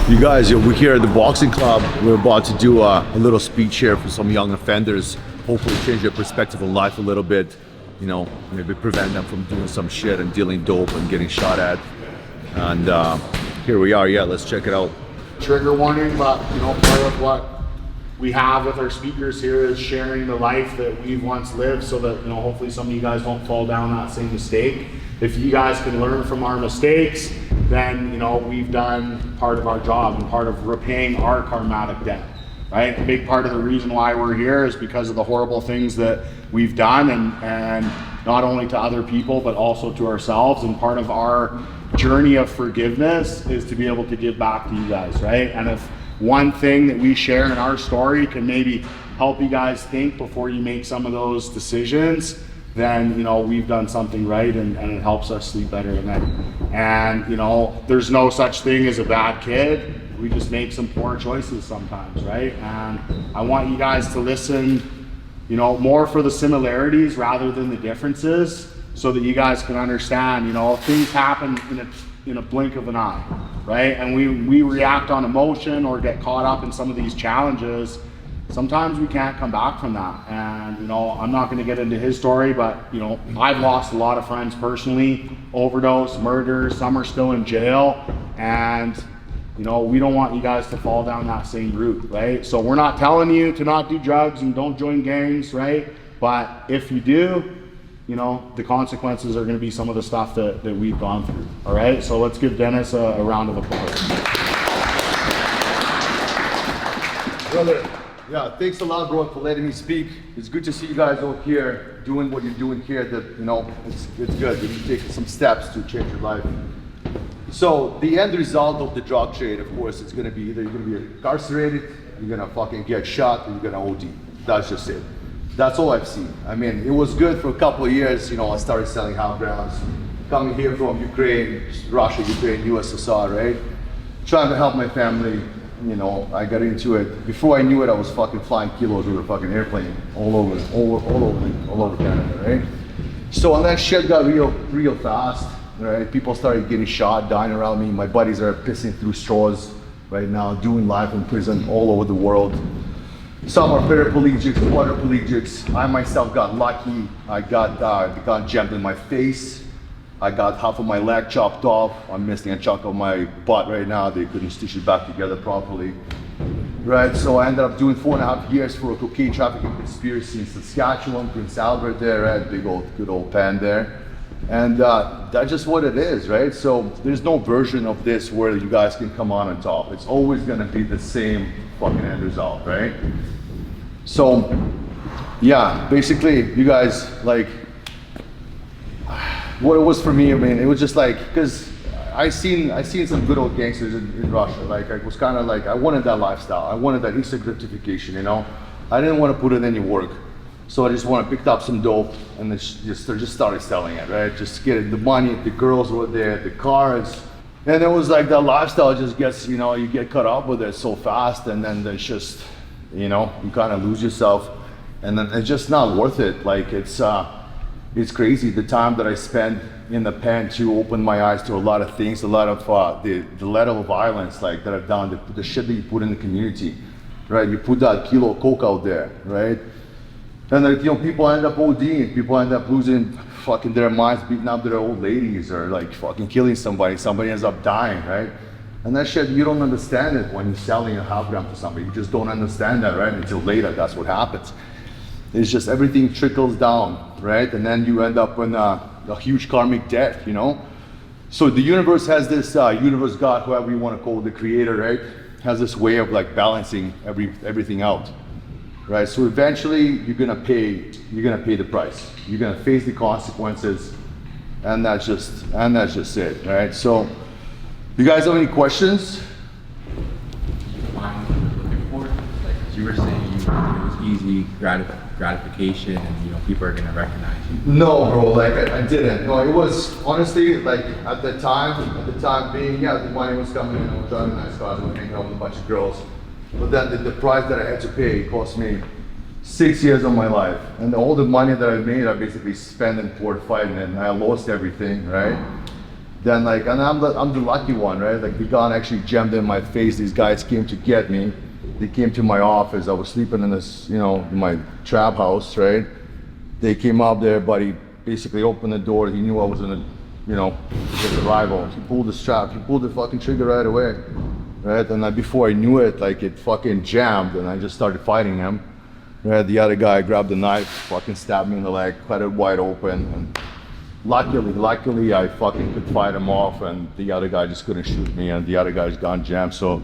You guys, we're here at the boxing club. We're about to do a little speech here for some young offenders. Hopefully change their perspective on life a little bit. You know, maybe prevent them from doing some shit and dealing dope and getting shot at. And here we are. Yeah, let's check it out. Trigger warning, but you know, part of what we have with our speakers here is sharing the life that we've once lived, so that, you know, hopefully some of you guys don't fall down that same mistake. If you guys can learn from our mistakes, then, you know, we've done part of our job and part of repaying our karmatic debt, right? A big part of the reason why we're here is because of the horrible things that we've done, and not only to other people, but also to ourselves. And part of our journey of forgiveness is to be able to give back to you guys, right? And if one thing that we share in our story can maybe help you guys think before you make some of those decisions, then, you know, we've done something right, and it helps us sleep better at night. And, you know, there's no such thing as a bad kid. We just make some poor choices sometimes, right? And I want you guys to listen, you know, more for the similarities rather than the differences, so that you guys can understand, you know, things happen in a blink of an eye, right? And we react on emotion or get caught up in some of these challenges. Sometimes we can't come back from that. And, you know, I'm not going to get into his story, but, you know, I've lost a lot of friends personally, overdose, murder, some are still in jail. And, you know, we don't want you guys to fall down that same route, right? So we're not telling you to not do drugs and don't join gangs, right? But if you do, you know, the consequences are going to be some of the stuff that we've gone through. All right, so let's give Dennis a round of applause. Brother, yeah, thanks a lot, bro, for letting me speak. It's good to see you guys all here doing what you're doing here. That, you know, it's good. You take some steps to change your life. So the end result of the drug trade, of course, it's gonna be either you're gonna be incarcerated, you're gonna fucking get shot, or you're gonna OD. That's just it. That's all I've seen. I mean, it was good for a couple of years. You know, I started selling half grams, coming here from Ukraine, Russia, Ukraine, USSR, right? Trying to help my family. You know, I got into it. Before I knew it, I was fucking flying kilos with a fucking airplane all over Canada, right? So, and that shit got real fast, right? People started getting shot, dying around me. My buddies are pissing through straws right now, doing life in prison all over the world. Some are paraplegics, quadriplegics. I myself got lucky. I got jammed in my face. I got half of my leg chopped off. I'm missing a chunk of my butt right now. They couldn't stitch it back together properly. Right, so I ended up doing 4.5 years for a cocaine trafficking conspiracy in Saskatchewan, Prince Albert there, right? Good old pen there. And that's just what it is, right? So there's no version of this where you guys can come on top. It's always gonna be the same fucking end result, right? So, yeah, basically, you guys, like, what it was for me, I mean, it was just like, because I seen some good old gangsters in Russia. Like, I was kind of like, I wanted that lifestyle. I wanted that instant gratification, you know? I didn't want to put in any work. So I just picked up some dope and just started selling it, right? Just getting the money, the girls were there, the cars. And it was like that lifestyle just gets, you know, you get caught up with it so fast, and then there's just, you know, you kind of lose yourself, and then it's just not worth it. Like, it's crazy the time that I spent in the pen to open my eyes to a lot of things, a lot of the level of violence like that I've done, the shit that you put in the community, right? You put that kilo of coke out there, right? And then, you know, people end up ODing, people end up losing fucking their minds, beating up their old ladies, or like fucking killing somebody ends up dying, right? And that shit, you don't understand it when you're selling a half gram to somebody. You just don't understand that, right? Until later, that's what happens. It's just everything trickles down, right? And then you end up in a huge karmic debt, you know? So the universe has this, universe God, whoever you want to call it, the creator, right? Has this way of like balancing everything out, right? So eventually you're gonna pay the price. You're gonna face the consequences, and that's just it, right? So, you guys have any questions? Like you were saying, it was easy gratification, and, you know, people are gonna recognize you. No, bro, like I didn't. No, it was honestly like at the time being, yeah, the money was coming in. I was driving nice cars, I was hanging out with a bunch of girls. But then the price that I had to pay cost me 6 years of my life, and all the money that I made, I basically spent in port fighting, and I lost everything, right? Then like, and I'm the lucky one, right? Like the gun actually jammed in my face. These guys came to get me. They came to my office. I was sleeping in this, in my trap house, right? They came up there, but he basically opened the door. He knew I was gonna, get a rival. He pulled the strap. He pulled the fucking trigger right away, right? And before I knew it, like it fucking jammed, and I just started fighting him. Right? The other guy grabbed the knife, fucking stabbed me in the leg, cut it wide open, and luckily I fucking could fight him off, and the other guy just couldn't shoot me, and the other guy's gun jammed. So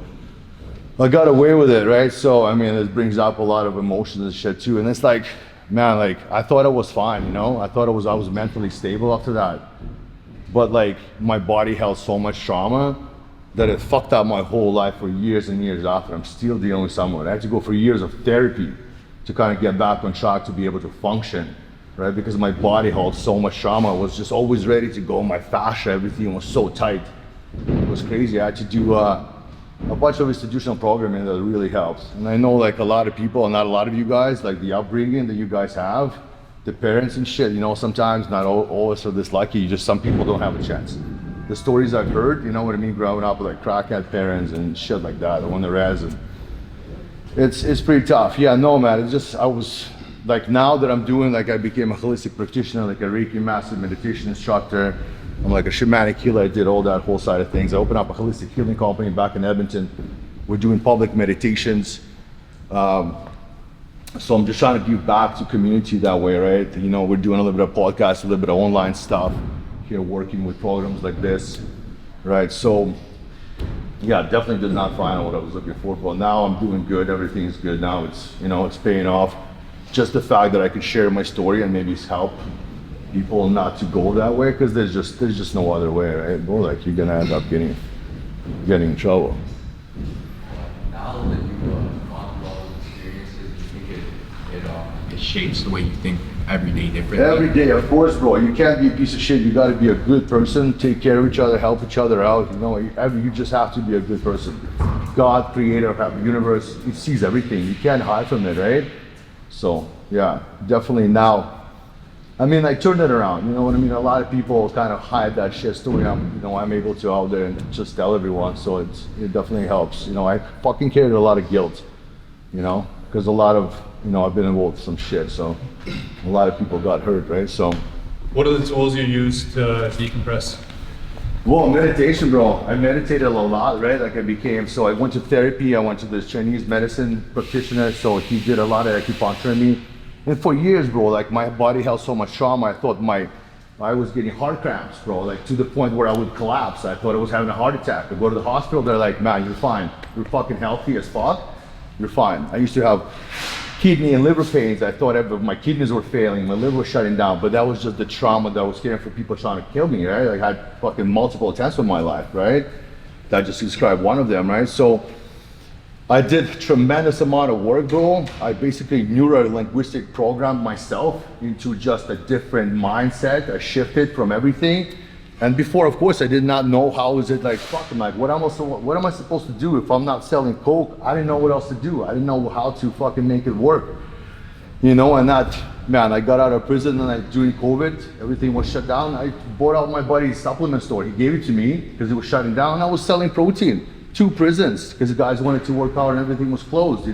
I got away with it, right? So I mean, it brings up a lot of emotions and shit too. And it's like, man, like I thought I was fine, I thought I was mentally stable after that. But like my body held so much trauma that it fucked up my whole life for years and years after. I'm still dealing with someone. I had to go for years of therapy to kind of get back on track to be able to function, right? Because my body held so much trauma. I was just always ready to go. My fascia, everything was so tight. It was crazy. I had to do a bunch of institutional programming that really helps. And I know like a lot of people, and not a lot of you guys, like the upbringing that you guys have, the parents and shit, sometimes not always are this lucky. Just some people don't have a chance. The stories I've heard, you know what I mean, growing up with like crackhead parents and shit like that, the one that res, and it's pretty tough. Yeah, no, man, it's just, I was like, now that I'm doing, like I became a holistic practitioner, like a Reiki master meditation instructor. I'm like a shamanic healer. I did all that whole side of things. I opened up a holistic healing company back in Edmonton. We're doing public meditations. So I'm just trying to give back to community that way, right? We're doing a little bit of podcasts, a little bit of online stuff here, working with programs like this, right? So yeah, definitely did not find what I was looking for, but now I'm doing good. Everything is good now. It's paying off. Just the fact that I could share my story and maybe help people not to go that way, because there's just no other way, right? Or like you're gonna end up getting in trouble. Now that you've gone through all those experiences, do you think it shapes the way you think every day differently? Every day, of course, bro. You can't be a piece of shit. You got to be a good person, take care of each other, help each other out. You just have to be a good person. God, creator of the universe, he sees everything. You can't hide from it, right? So yeah, definitely now. I mean, I turned it around, you know what I mean? A lot of people kind of hide that shit story. I'm able to out there and just tell everyone, so it definitely helps. I fucking carried a lot of guilt, because a lot of, I've been involved with some shit, so a lot of people got hurt, right? So. What are the tools you use to decompress? Well, meditation, bro. I meditated a lot, right? So I went to therapy. I went to this Chinese medicine practitioner, so he did a lot of acupuncture on me. And for years, bro, like my body held so much trauma. I thought I was getting heart cramps, bro, like to the point where I would collapse. I thought I was having a heart attack. I go to the hospital, they're like, man, you're fine. You're fucking healthy as fuck. You're fine. I used to have kidney and liver pains. I thought my kidneys were failing, my liver was shutting down, but that was just the trauma that was getting for people trying to kill me, right? Like I had fucking multiple attempts in my life, right? That just described one of them, right? So I did tremendous amount of work, bro. I basically neuro-linguistic programmed myself into just a different mindset. I shifted from everything. And before, of course, I did not know how is it like, fuck, I'm like, what am I supposed to do if I'm not selling coke? I didn't know what else to do. I didn't know how to fucking make it work. And I got out of prison and during COVID, everything was shut down. I bought out my buddy's supplement store. He gave it to me because it was shutting down. I was selling protein. 2 prisons because the guys wanted to work out and everything was closed,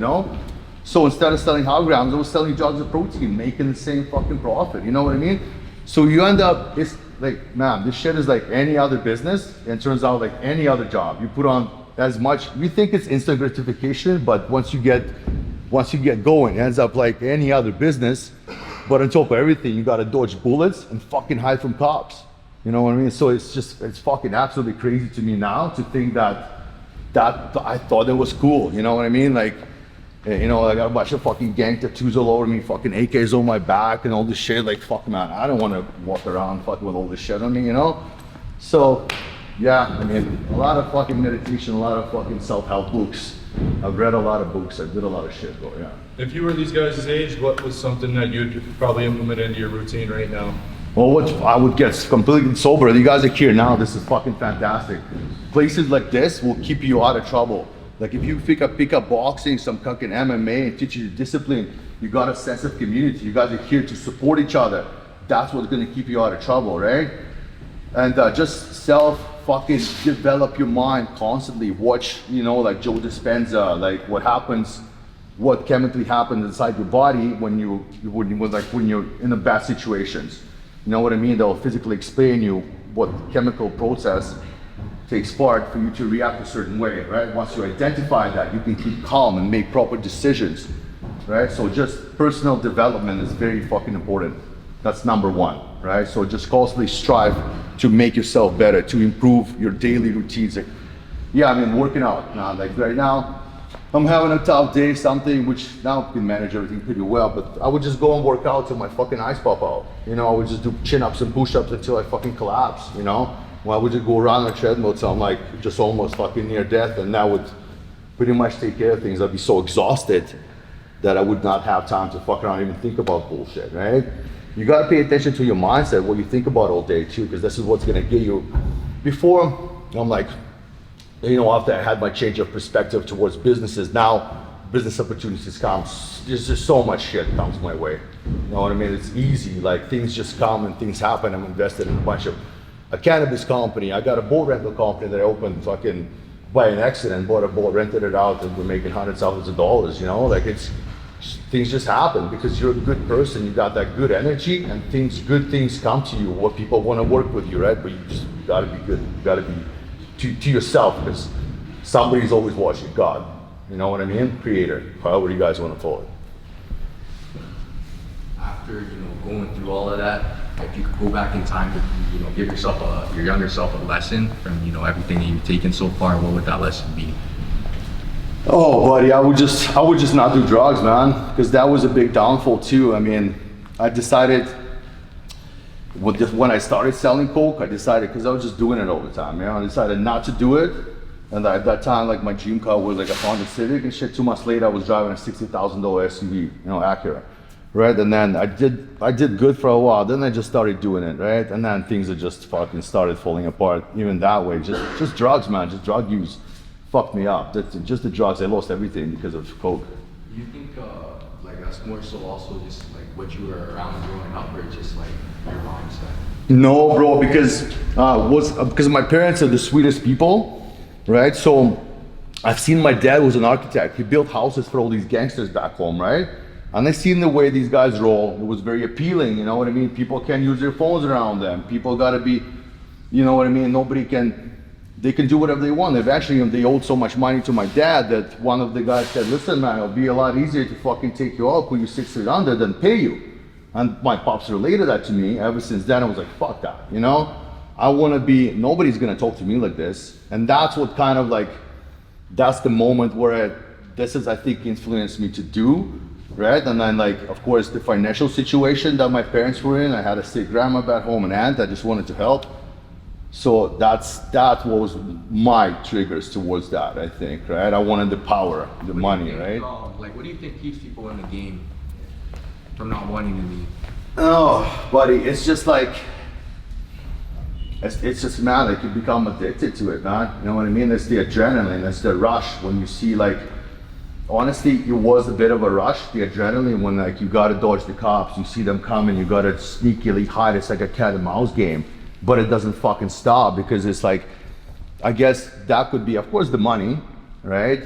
So instead of selling holograms, I was selling jugs of protein, making the same fucking profit, you know what I mean? So you end up, it's like, man, this shit is like any other business, and it turns out like any other job. You put on as much, you think it's instant gratification, but once you get going, it ends up like any other business, but on top of everything, you gotta dodge bullets and fucking hide from cops. You know what I mean? So it's fucking absolutely crazy to me now to think that I thought it was cool, you know what I mean? Like, I got a bunch of fucking gang tattoos all over me, fucking AKs on my back and all this shit. Like, fuck, man, I don't want to walk around fucking with all this shit on me, So, yeah, I mean, a lot of fucking meditation, a lot of fucking self-help books. I've read a lot of books. I did a lot of shit, bro, yeah. If you were these guys' age, what was something that you'd probably implement into your routine right now? Well, I would get completely sober. You guys are here now. This is fucking fantastic. Places like this will keep you out of trouble. Like if you pick up boxing, some fucking MMA, and teach you discipline, you got a sense of community. You guys are here to support each other. That's what's gonna keep you out of trouble, right? And just self fucking develop your mind constantly. Watch, you know, like Joe Dispenza, like what happens, what chemically happens inside your body when you're in a bad situations. You know what I mean? They'll physically explain you what chemical process takes part for you to react a certain way, right? Once you identify that, you can keep calm and make proper decisions, right? So just personal development is very fucking important. That's number one, right? So just constantly strive to make yourself better, to improve your daily routines. Like, yeah, I mean, working out now, like right now, I'm having a tough day, something which now I can manage everything pretty well, but I would just go and work out till my fucking eyes pop out. You know, I would just do chin-ups and push-ups until I fucking collapse, you know? Well, I would just go around on a treadmill till I'm like just almost fucking near death, and that would pretty much take care of things. I'd be so exhausted that I would not have time to fuck around and even think about bullshit, right? You gotta pay attention to your mindset, what you think about all day too, because this is what's gonna get you. Before, I'm like, you know, after I had my change of perspective towards businesses, now business opportunities come. There's just so much shit comes my way. You know what I mean? It's easy, like things just come and things happen. I'm invested in a cannabis company. I got a boat rental company that I opened fucking by an accident, bought a boat, rented it out, and we're making hundreds of thousands of dollars, you know? Like things just happen because you're a good person, you got that good energy, and good things come to you, what people want to work with you, right? But you gotta be good, you gotta be to yourself, because somebody's always watching, God, you know what I mean? Creator, however you guys want to call it. After, you know, going through all of that, if you could go back in time to, you know, give your younger self a lesson from, you know, everything that you've taken so far, what would that lesson be? Oh, buddy, I would just not do drugs, man, because that was a big downfall too. I mean, I decided when I started selling coke, I decided, because I was just doing it all the time, you know, I decided not to do it. And at that time, like my dream car was like a Honda Civic and shit. 2 months later, I was driving a $60,000 SUV, you know, Acura, right? And then I did good for a while. Then I just started doing it, right? And then things are just fucking started falling apart. Even that way, just drugs, man, just drug use fucked me up. Just the drugs. I lost everything because of coke. You think like that's more so also just like what you were around growing up, or just like your mindset? No, bro, because my parents are the sweetest people, right? So I've seen my dad was an architect. He built houses for all these gangsters back home, right? And I seen the way these guys roll. It was very appealing, you know what I mean? People can't use their phones around them. People gotta be, you know what I mean? They can do whatever they want. Eventually, they owed so much money to my dad that one of the guys said, listen, man, it'll be a lot easier to fucking take you out, put you 6 feet under than pay you. And my pops related that to me. Ever since then, I was like, fuck that, you know? I want to be, nobody's going to talk to me like this. And that's what kind of like, that's the moment where this is, I think, influenced me to do, right? And then like, of course, the financial situation that my parents were in, I had a sick grandma back home, an aunt, I just wanted to help. So that was my triggers towards that, I think, right? I wanted the power, the money, right? Like, what do you think keeps people in the game from not wanting to leave? Oh, buddy, it's just like, it's just, man, like you become addicted to it, man. You know what I mean? It's the adrenaline, it's the rush when you see like, honestly, it was a bit of a rush, the adrenaline, when like you gotta dodge the cops, you see them coming, you gotta sneakily hide. It's like a cat and mouse game. But it doesn't fucking stop, because it's like, I guess that could be, of course, the money, right?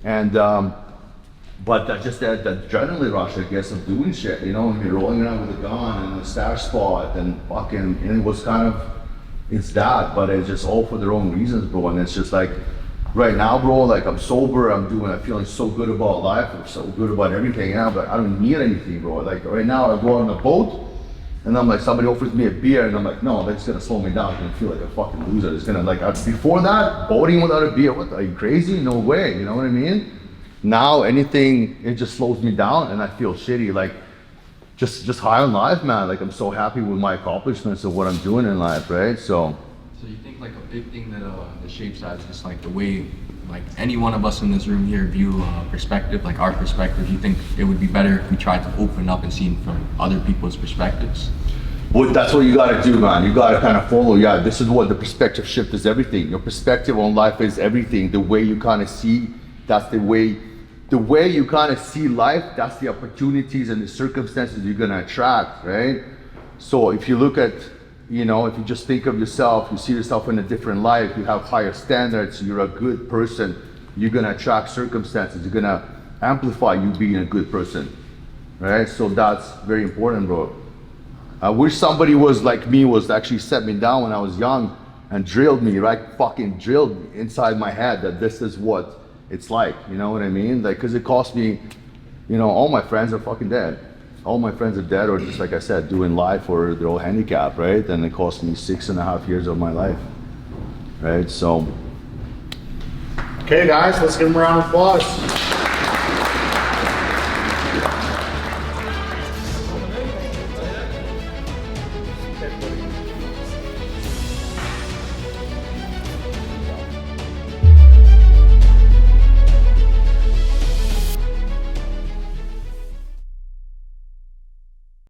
And, but that just that adrenaline rush, I guess, of doing shit, you know, when you're rolling around with a gun and a stash spot and fucking, and it was kind of, it's that, but it's just all for the wrong reasons, bro. And it's just like, right now, bro, like I'm sober, I'm feeling so good about life, I'm so good about everything, yeah, but I don't need anything, bro. Like right now, I go on a boat, and I'm like, somebody offers me a beer, and I'm like, no, that's gonna slow me down. I'm gonna feel like a fucking loser. It's gonna like, before that, boating without a beer, what, are you crazy? No way, you know what I mean? Now, anything, it just slows me down, and I feel shitty, like, just high on life, man. Like, I'm so happy with my accomplishments of what I'm doing in life, right? So you think like a big thing that shapes that is just like the way, like any one of us in this room here view perspective, like our perspective. You think it would be better if we tried to open up and see from other people's perspectives? Well, that's what you gotta do, man. You gotta kind of follow, yeah, this is what the perspective shift is everything. Your perspective on life is everything. The way you kind of see, that's the way you kind of see life, that's the opportunities and the circumstances you're gonna attract, right? So if you look at you know, if you just think of yourself, you see yourself in a different life, you have higher standards, you're a good person, you're gonna attract circumstances, you're gonna amplify you being a good person, right? So that's very important, bro. I wish somebody was like me, was actually set me down when I was young and drilled me, right? Fucking drilled me inside my head that this is what it's like, you know what I mean? Like, cause it cost me, you know, all my friends are fucking dead. All my friends are dead, or just like I said, doing life, or they're all handicapped, right? And it cost me 6.5 years of my life, right? So. Okay, guys, let's give them a round of applause.